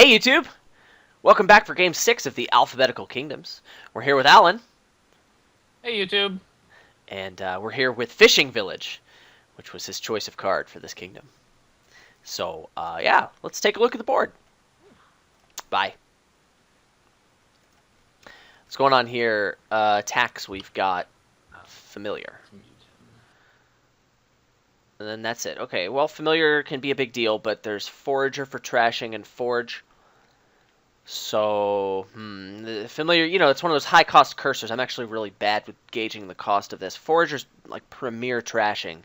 Hey YouTube! Welcome back for Game 6 of the Alphabetical Kingdoms. We're here with Alan, Hey YouTube. and we're here with Fishing Village, which was his choice of card for this kingdom. So, yeah, let's take a look at the board. Bye. What's going on here? Attacks, we've got Familiar. And then that's it. Okay, well, Familiar can be a big deal, but there's Forager for trashing and Forge. So, Familiar, it's one of those high-cost cursors. I'm actually really bad with gauging the cost of this. Forager's like premier trashing.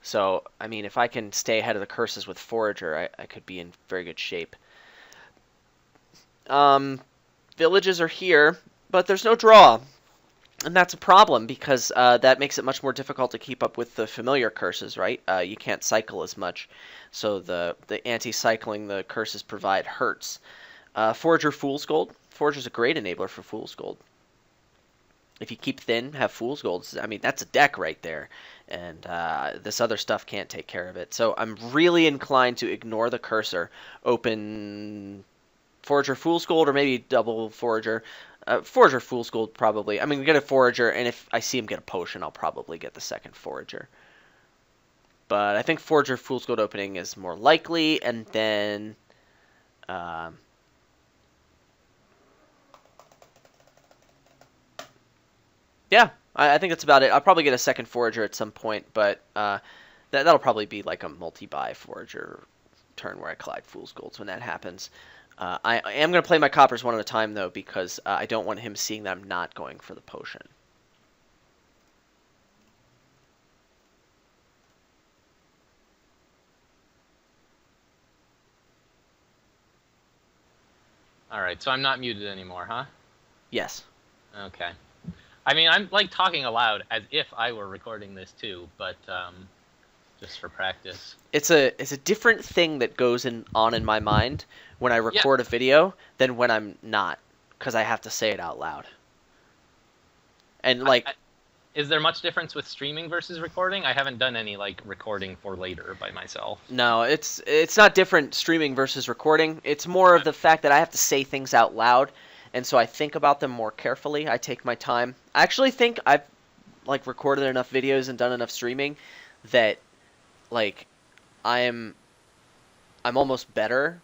So, I mean, if I can stay ahead of the curses with Forager, I could be in very good shape. Villages are here, but there's no draw. And that's a problem, because that makes it much more difficult to keep up with the familiar curses, right? You can't cycle as much, so the anti-cycling the curses provide hurts. Forager Fool's Gold. Forager's a great enabler for Fool's Gold. If you keep thin, have Fool's Gold, I mean, that's a deck right there. And this other stuff can't take care of it. So I'm really inclined to ignore the cursor. Open Forager Fool's Gold, or maybe double Forager. Forager Fool's Gold, probably. I mean, get a Forager, and if I see him get a potion, I'll probably get the second Forager. But I think Forager Fool's Gold opening is more likely, and then... yeah, I think that's about it. I'll probably get a second Forager at some point, but that'll probably be like a multi-buy Forager turn where I collide Fool's Golds when that happens. I am going to play my coppers one at a time, though, because I don't want him seeing that I'm not going for the potion. Alright, so I'm not muted anymore, huh? Yes. Okay. I mean, I'm like talking aloud as if I were recording this too, but just for practice. It's a different thing that goes on in my mind when I record a video than when I'm not, because I have to say it out loud. And like, is there much difference with streaming versus recording? I haven't done any like recording for later by myself. No, it's not different streaming versus recording. It's more of the fact that I have to say things out loud, and so I think about them more carefully. I take my time. I actually think I've like recorded enough videos and done enough streaming that like I'm almost better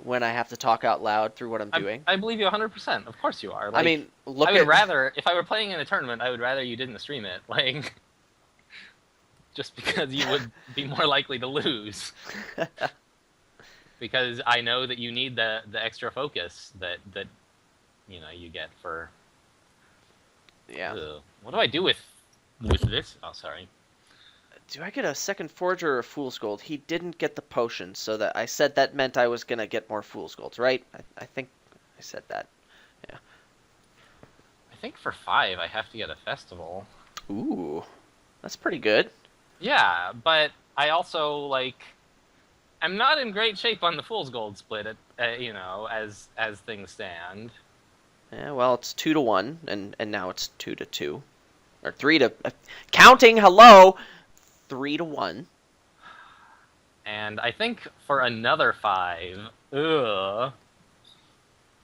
when I have to talk out loud through what I'm doing. I believe you 100%. Of course you are. Like, I mean, I would rather, if I were playing in a tournament, I would rather you didn't stream it. Like, just because you would be more likely to lose. Because I know that you need the extra focus that you get for. Yeah. What do I do with this? Oh, sorry. Do I get a second Forager or a Fool's Gold? He didn't get the potion, so that I said that meant I was going to get more Fool's Golds, right? I think I said that. Yeah. I think for 5, I have to get a festival. Ooh. That's pretty good. Yeah, but I also, like... I'm not in great shape on the Fool's Gold split, as things stand. Yeah, well, it's 2-1, and now it's 2-2. Or 3 to... counting, hello! 3-1. And I think for another 5, I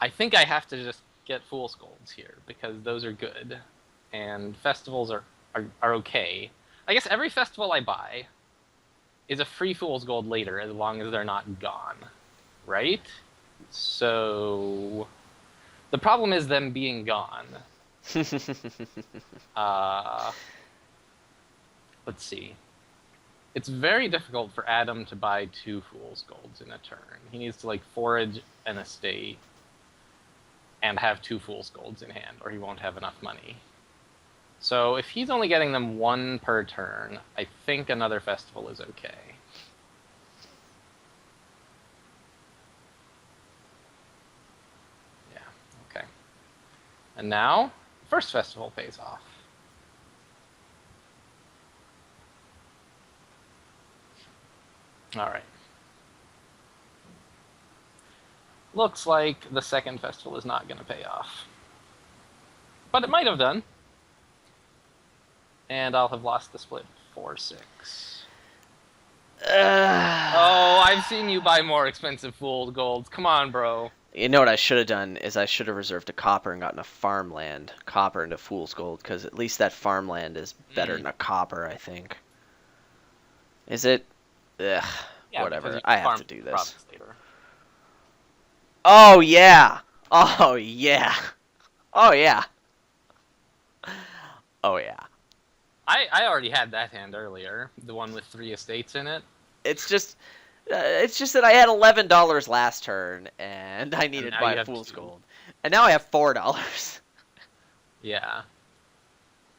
think I have to just get Fool's Golds here, because those are good. And festivals are okay. I guess every festival I buy is a free Fool's Gold later, as long as they're not gone. Right? So... the problem is them being gone. Let's see. It's very difficult for Adam to buy 2 Fool's Golds in a turn. He needs to, like, forage an estate and have 2 Fool's Golds in hand, or he won't have enough money. So if he's only getting them 1 per turn, I think another festival is okay. Yeah, okay. And now, first festival pays off. Alright. Looks like the second festival is not going to pay off. But it might have done. And I'll have lost the split 4-6. Oh, I've seen you buy more expensive fool's golds. Come on, bro. You know what I should have done is I should have reserved a copper and gotten a farmland. Copper into fool's gold, because at least that farmland is better Mm. than a copper, I think. Is it? Ugh, Yeah, because whatever. you I have to farm do the this. province later. Oh, yeah! Oh, yeah! Oh, yeah! Oh, yeah. I already had that hand earlier, the one with 3 estates in it, It's just that I had $11 last turn, and I and needed to now buy you a have fool's 2. gold. And now I have $4. Yeah.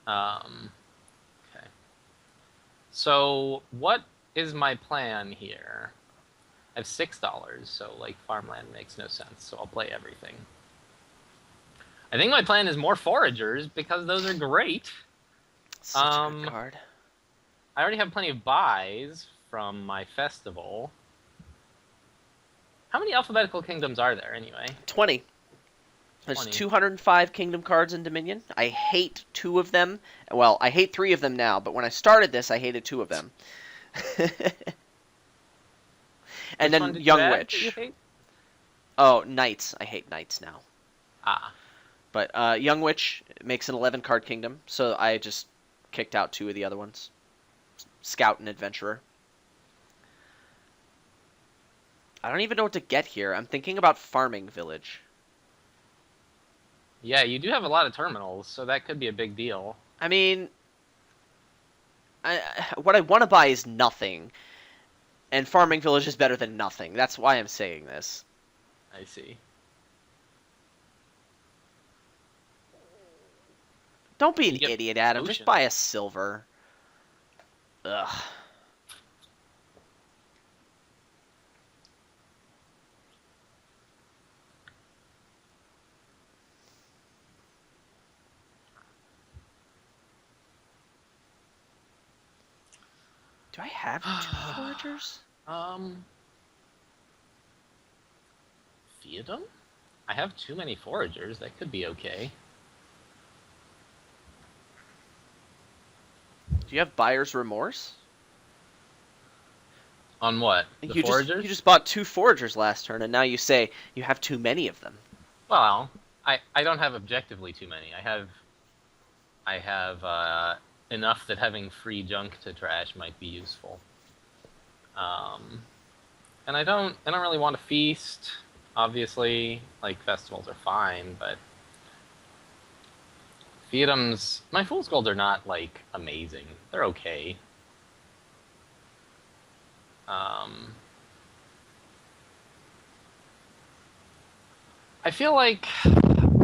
Okay. So, what is my plan here? I have $6, so, like, farmland makes no sense, so I'll play everything. I think my plan is more foragers, because those are great. Such a good card. I already have plenty of buys from my festival. How many alphabetical kingdoms are there, anyway? 20. There's 20. 205 kingdom cards in Dominion. I hate 2 of them. Well, I hate 3 of them now, but when I started this, I hated 2 of them. And Which one then did you Young add that Witch. you hate? Oh, Knights. I hate Knights now. Ah. But Young Witch makes an 11 card kingdom, so I just kicked out 2 of the other ones. Scout and Adventurer. I don't even know what to get here. I'm thinking about farming village. Yeah, you do have a lot of terminals, so that could be a big deal. I mean, what I want to buy is nothing, and farming village is better than nothing. That's why I'm saying this. I see. Don't be an You get idiot, Adam. Just ocean. buy a silver. Ugh. Do I have 2 foragers? Feodum? I have too many foragers. That could be okay. Do you have buyer's remorse? On what? The You foragers? just bought 2 foragers last turn, and now you say you have too many of them. Well, I don't have objectively too many. I have enough that having free junk to trash might be useful. And I don't really want to feast. Obviously, like festivals are fine, but Fiatums, my fool's golds are not like amazing. They're okay. I feel like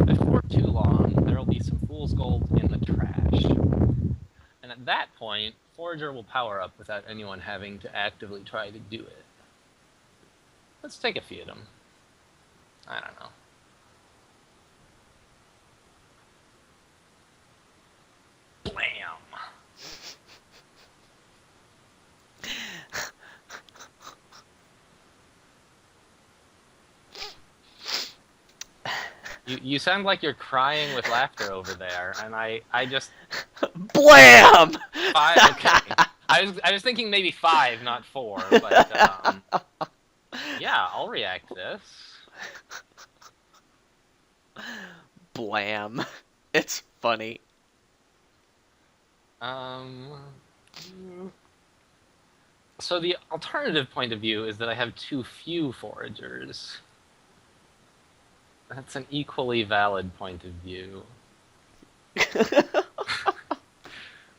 before too long there will be some fool's gold in the trash, and at that point, Forager will power up without anyone having to actively try to do it. Let's take a Fiatum. I don't know. Blam! You sound like you're crying with laughter over there, and I just Blam! 5. Okay, I was thinking maybe 5, not 4, but yeah, I'll react this. Blam. It's funny. So the alternative point of view is that I have too few foragers. That's an equally valid point of view.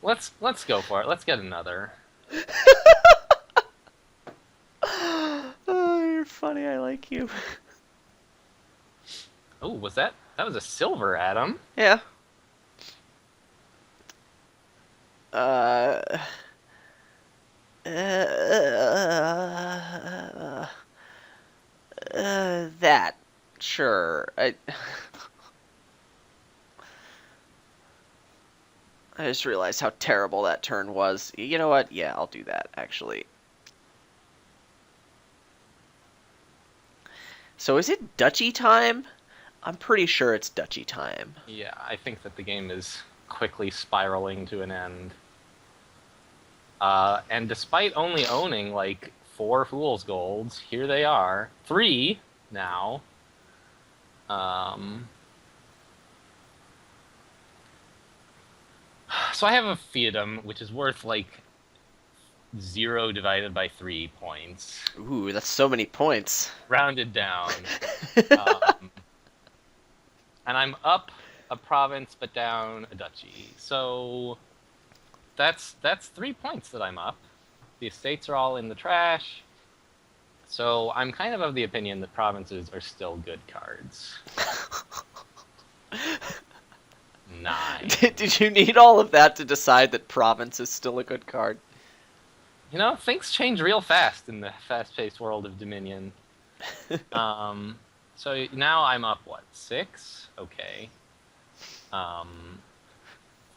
Let's go for it. Let's get another. Oh, you're funny. I like you. Oh, that was a silver atom? Yeah. That. Sure. I just realized how terrible that turn was. You know what? Yeah, I'll do that, actually. So is it duchy time? I'm pretty sure it's duchy time. Yeah, I think that the game is quickly spiraling to an end. And despite only owning like 4 fool's golds, here they are, 3 now. Um, so I have a fiefdom, which is worth like 0 divided by 3 points, Ooh, that's so many points. rounded down. Um, and I'm up a province, but down a duchy. So that's 3 points that I'm up. The estates are all in the trash. So I'm kind of the opinion that provinces are still good cards. 9. Did you need all of that to decide that Province is still a good card? You know, things change real fast in the fast-paced world of Dominion. Um, so now I'm up, what, 6? Okay.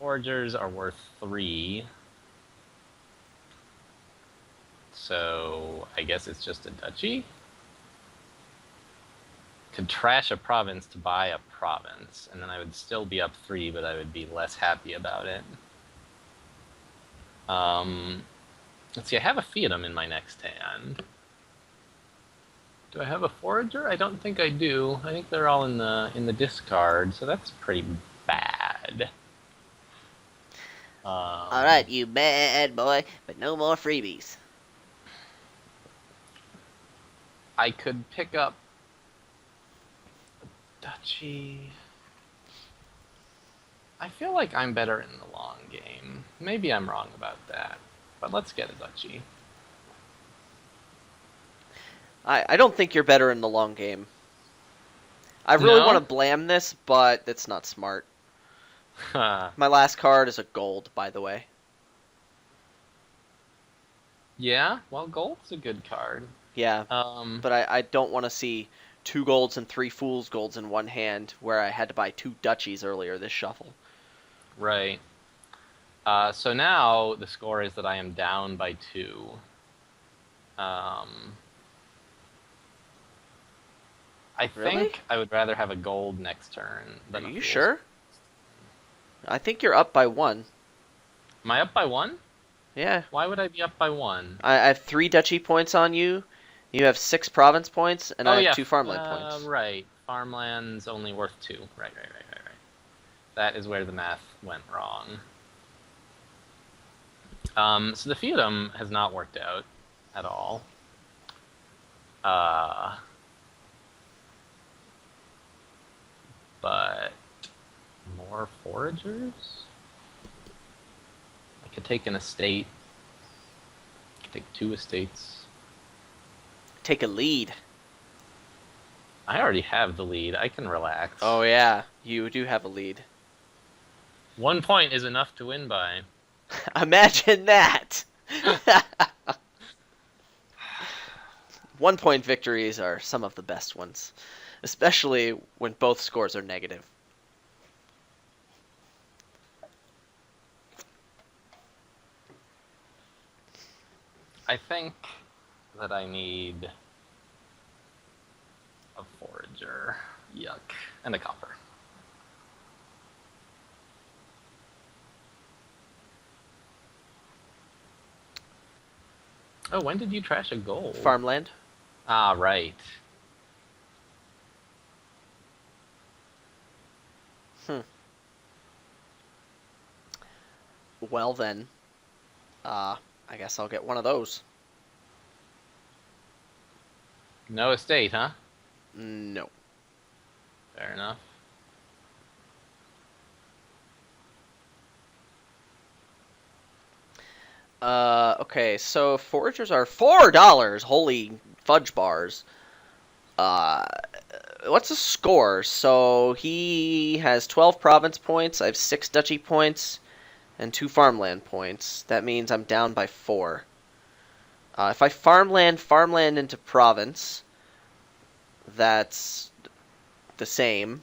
Foragers are worth 3. So I guess it's just a duchy? Could trash a province to buy a province, and then I would still be up 3, but I would be less happy about it. Let's see, I have a fiefdom in my next hand. Do I have a forager? I don't think I do. I think they're all in the discard, so that's pretty bad. Alright, you bad boy, but no more freebies. I could pick up duchy. I feel like I'm better in the long game. Maybe I'm wrong about that, but let's get a duchy. I don't think you're better in the long game. I really No? want to blam this, but it's not smart. My last card is a gold, by the way. Yeah, well, gold's a good card. Yeah, Um, but I don't want to see 2 golds and 3 fool's golds in one hand where I had to buy 2 duchies earlier this shuffle. right. So now the score is that I am down by 2. I Really? think I would rather have a gold next turn Are than a you fool's. sure? I think you're up by 1. Am I up by 1? Yeah. Why would I be up by 1? I have 3 duchy points on you. You have 6 province points, and I Oh have yeah, 2 farmland points. right. Farmland's only worth 2. Right. That is where the math went wrong. So the fiefdom has not worked out at all. But more foragers? I could take an estate. I could take 2 estates. Take a lead. I already have the lead. I can relax. Oh yeah, you do have a lead. 1 point is enough to win by. Imagine that! 1-point victories are some of the best ones, especially when both scores are negative. I think that I need a forager. Yuck. And a copper. Oh, when did you trash a gold? Farmland. Ah, right. Well then, I guess I'll get one of those. No estate, huh? No. Fair enough. Okay, so foragers are $4. Holy fudge bars. What's the score? So he has 12 province points. I have 6 duchy points and 2 farmland points. That means I'm down by 4. If I farmland into province, that's the same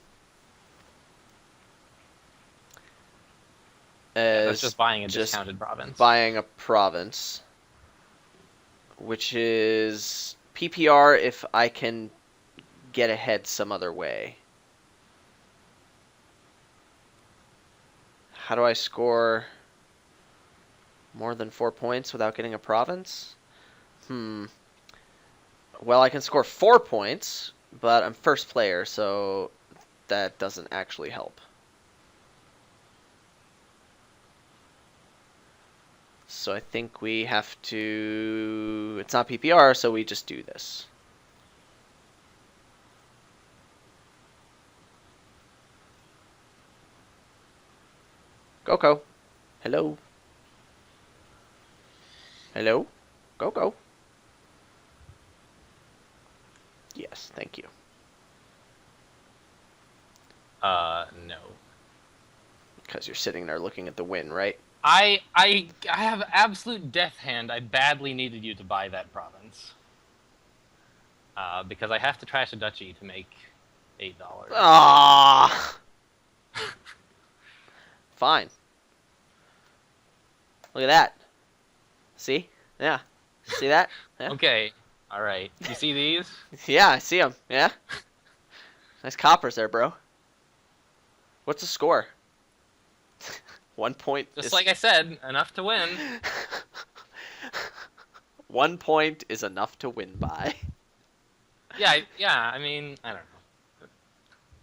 as That's just buying a just discounted province. buying a province, which is PPR if I can get ahead some other way. How do I score? More than 4 points without getting a province? Well, I can score 4 points, but I'm first player, so that doesn't actually help. So I think we have to... It's not PPR, so we just do this. Go. Hello. Hello? Go. Yes, thank you. No. Because you're sitting there looking at the win, right? I have absolute death hand. I badly needed you to buy that province. Because I have to trash a duchy to make $8. Ah. Fine. Look at that. See? Yeah. See that? Yeah. Okay. All right. You see these? Yeah, I see them. Yeah. Nice coppers there, bro. What's the score? 1 point. Just like I said, enough to win. 1 point is enough to win by. Yeah. I mean, I don't know.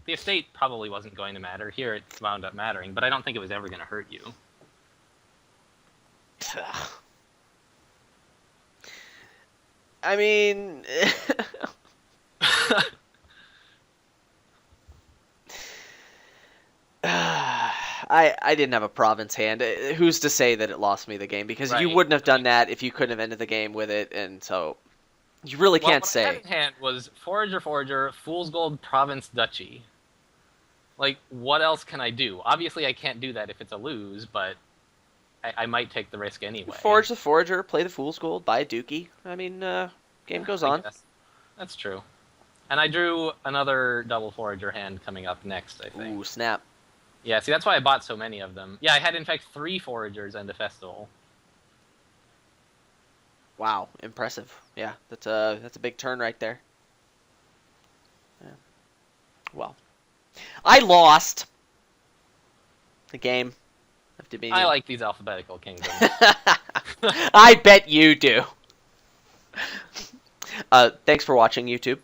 The estate probably wasn't going to matter. Here, it wound up mattering, but I don't think it was ever going to hurt you. I mean, I didn't have a province hand. Who's to say that it lost me the game? Because you Right. wouldn't have done that if you couldn't have ended the game with it, and so you really Well, can't what I had say. in hand was Forager, Fool's Gold, Province, Duchy. Like, what else can I do? Obviously, I can't do that if it's a lose, but I might take the risk anyway. Forge the Forager, play the Fool's Gold, buy a Dookie. I mean, game goes I on. guess. That's true. And I drew another double Forager hand coming up next, I think. Ooh, snap. Yeah, see, that's why I bought so many of them. Yeah, I had, in fact, 3 Foragers and a Festival. Wow, impressive. Yeah, that's a big turn right there. Yeah. Well, I lost the game. I like these alphabetical kingdoms. I bet you do. Thanks for watching, YouTube.